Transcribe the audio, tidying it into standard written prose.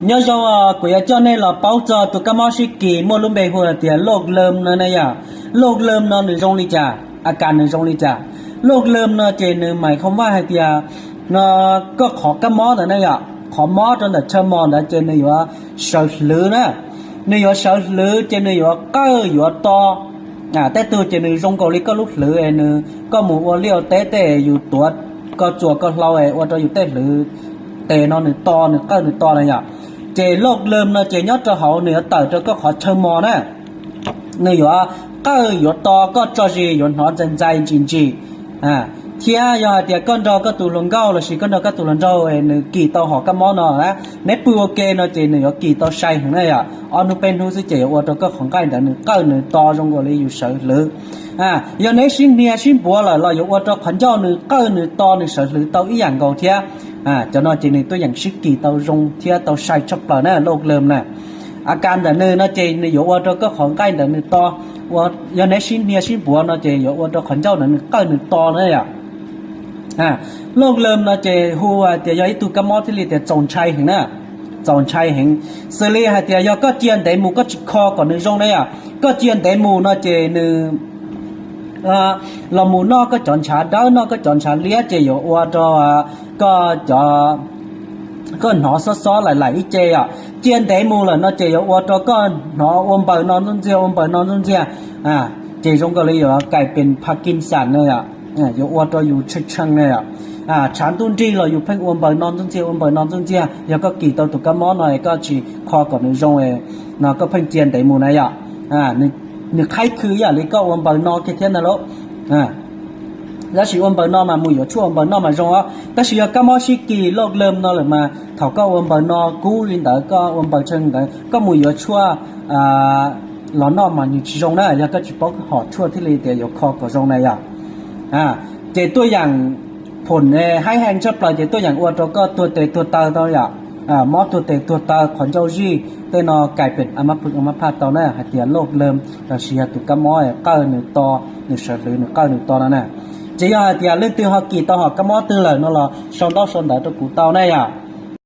nhớ cho quỷ cho nên là bảo cho tụi các món sĩ kỳ mua luôn bề hồi tiền lộc lơm nữa này à lộc lơm nó nửa trong ly trà à cả nửa trong ly trà lộc lơm nó trên nửa mày không phải hay tiền nó có khó các món nữa này à khó món trong là chơi món đó trên nửa sợi lưới nè nửa sợi lưới trên nửa cơ nửa to à té từ trên nửa trong cầu ly có lúc lưới nửa có một ô liu téอยู่ตัวcó chùa có lâu ấy ô choอยู่té lưới té nó nửa to nửa cơ nửa to này à chế lộc lơm nó chế nhót cho họ nửa tờ cho có khó chơi mò nè nửa cơ nửa to có cho gì nửa nó chân dài chính trị à thia giờ thì con trâu có tủ lồng gạo là chỉ con trâu có tủ lồng trâu nửa kỳ tàu họ cái món nó á nếp bùa kê nó chế nửa kỳ tàu say thằng này à anh nó bên thu sẽ chế ở trong cái khoảng cái nửa cơ nửa to trong gọi là yêu sợ lử à giờ nếu xin bùa là ở trong khoảng trâu nửa cơ nửa to nửa sợ lử tàu ý dạng cầu thia à cho nó chỉ nên tôi dạng sức kỳ tàu rong thia tàu sai chấp là nè lộc lơm nèอาการแต่เนื้อnó chỉ nênอยู่ว่าก็ของใกล้แต่เนื้อต่อว่าอย่างนี้ชิ้นบัวnó chỉอยู่ว่าของเจ้าเนื้อใกล้เนื้อต่อเลยà lộc lơm nó chỉหัวแต่ยังตัวกระมอที่เรียกแต่จงชัยเห็นนะจงชัยเห็นเสลียแต่ยังก็เจียนแต่หมูก็จิคอก่อนเนื้อรองเลยก็เจียนแต่หมูnó chỉเนื้อเราหมูนอกก็จอนชาดาวนอกก็จอนชาเลี้ยจะอยู่ว่าก็จะก็หนอซ้อหลายๆเจียเจียนแต่หมูเลยnó chỉว่าก็หนออมไปนอนจนเจียอมไปนอนจนเจียเจียงก็เลยอยู่กลายเป็นพาร์กินสันเลยอยู่ว่าอยู่ชังเลยฉันตุ้นจีเราอยู่เพิ่งอมไปนอนจนเจียอมไปนอนจนเจียแล้วก็กี่ตัวตุกกระมอหน่อยก็จีคอก่อนในรงnóก็เพิ่งเจียนแต่หมูnàyนึกใครคืออย่างนี้ก็อมไปนอนแค่เท่านั้นแล้วแล้วสิอมไปนอนมามืออยู่ช่วงอมไปนอนมารงแต่สิก็มอสิกีโลกเริ่มนอนเลยมาเขาก็อมไปนอนกู้ลินแต่ก็อมไปเชิงแต่ก็มืออยู่ช่วงหลอนนอนมาอยู่ที่รงนั่นแล้วก็จีบอกหอดช่วงที่เลยเดียวอยู่คอกับรงnàyเจตัวอย่างผลให้แห้งชอบปล่อยเจตัวอย่างอ้วนตัวก็ตัวเตะตัวตาตัวอย่างมอตัวเตะตัวตาขอนเจ้าจี้เตนอกลายเป็นอมพึกอมพาตตัวนั่นหัดเตียโลกเริ่มเราเชียตุกมอยเก้าหนึ่งต่อหนึ่งเฉลี่ยหนึ่งเก้าหนึ่งต่อนั่นน่ะเจียหัดเตียเรื่องตัวหอกี่ต่อหอกมอตัวเลยนั่นหรอชนดอกชนดาวตัวกูเต้านั่น